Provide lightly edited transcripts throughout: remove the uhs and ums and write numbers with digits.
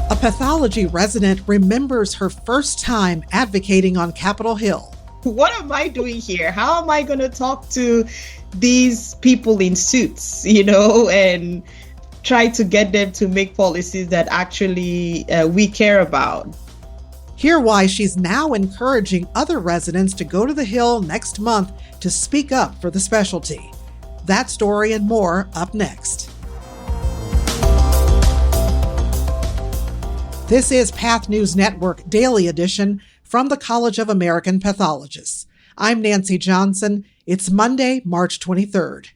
A pathology resident remembers her first time advocating on Capitol Hill. What am I doing here? How am I going to talk to these people in suits, and try to get them to make policies that actually we care about? Hear why she's now encouraging other residents to go to the Hill next month to speak up for the specialty. That story and more up next. This is Path News Network Daily Edition from the College of American Pathologists. I'm Nancy Johnson. It's Monday, March 23rd.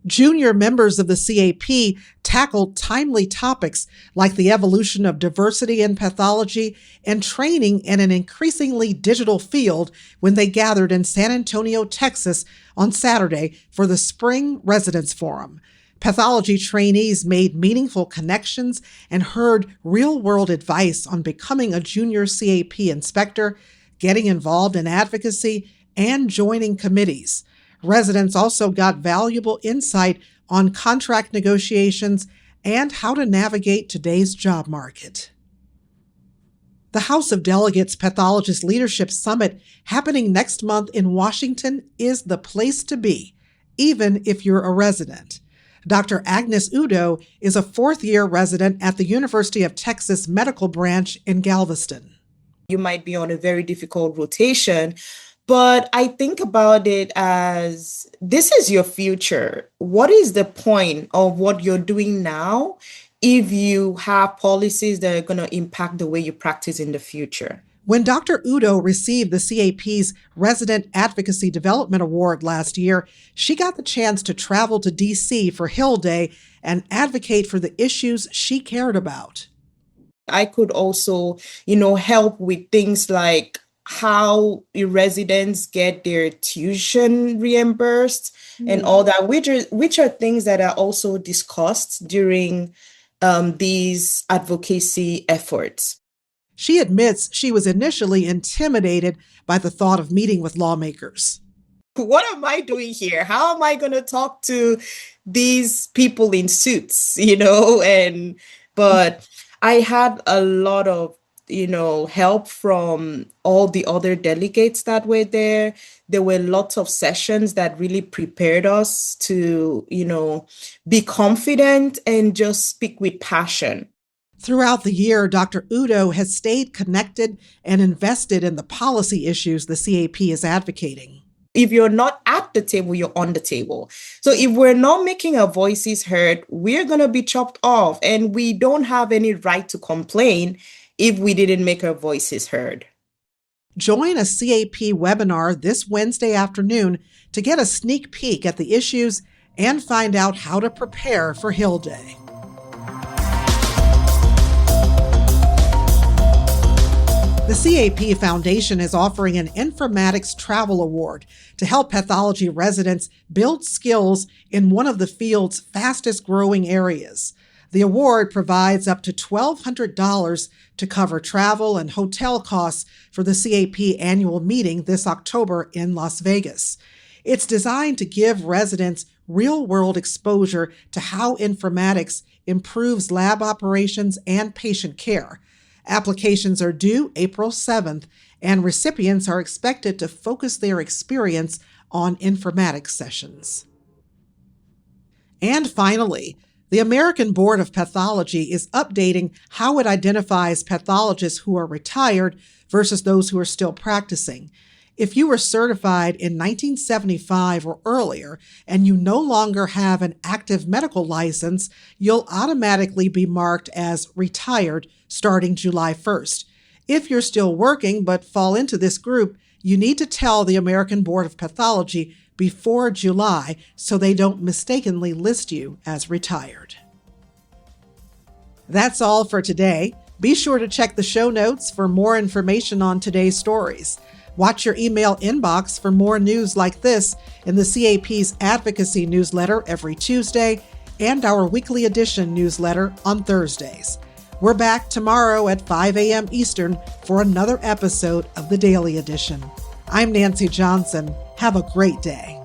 Junior members of the CAP tackled timely topics like the evolution of diversity in pathology and training in an increasingly digital field when they gathered in San Antonio, Texas on Saturday for the Spring Residence Forum. Pathology trainees made meaningful connections and heard real-world advice on becoming a junior CAP inspector, getting involved in advocacy, and joining committees. Residents also got valuable insight on contract negotiations and how to navigate today's job market. The House of Delegates Pathologist Leadership Summit happening next month in Washington is the place to be, even if you're a resident. Dr. Agnes Udo is a fourth-year resident at the University of Texas Medical Branch in Galveston. You might be on a very difficult rotation, but I think about it as this is your future. What is the point of what you're doing now if you have policies that are going to impact the way you practice in the future? When Dr. Udo received the CAP's Resident Advocacy Development Award last year, she got the chance to travel to D.C. for Hill Day and advocate for the issues she cared about. I could also, help with things like how residents get their tuition reimbursed and all that, which are things that are also discussed during these advocacy efforts. She admits she was initially intimidated by the thought of meeting with lawmakers. What am I doing here? How am I going to talk to these people in suits, but I had a lot of, help from all the other delegates that were there. There were lots of sessions that really prepared us to, be confident and just speak with passion. Throughout the year, Dr. Udo has stayed connected and invested in the policy issues the CAP is advocating. If you're not at the table, you're on the table. So if we're not making our voices heard, we're going to be chopped off, and we don't have any right to complain if we didn't make our voices heard. Join a CAP webinar this Wednesday afternoon to get a sneak peek at the issues and find out how to prepare for Hill Day. The CAP Foundation is offering an Informatics Travel Award to help pathology residents build skills in one of the field's fastest growing areas. The award provides up to $1,200 to cover travel and hotel costs for the CAP annual meeting this October in Las Vegas. It's designed to give residents real-world exposure to how informatics improves lab operations and patient care. Applications are due April 7th, and recipients are expected to focus their experience on informatics sessions. And finally, the American Board of Pathology is updating how it identifies pathologists who are retired versus those who are still practicing. If you were certified in 1975 or earlier and you no longer have an active medical license, you'll automatically be marked as retired starting July 1st. If you're still working but fall into this group, you need to tell the American Board of Pathology before July so they don't mistakenly list you as retired. That's all for today. Be sure to check the show notes for more information on today's stories. Watch your email inbox for more news like this in the CAP's advocacy newsletter every Tuesday and our weekly edition newsletter on Thursdays. We're back tomorrow at 5 a.m. Eastern for another episode of the Daily Edition. I'm Nancy Johnson. Have a great day.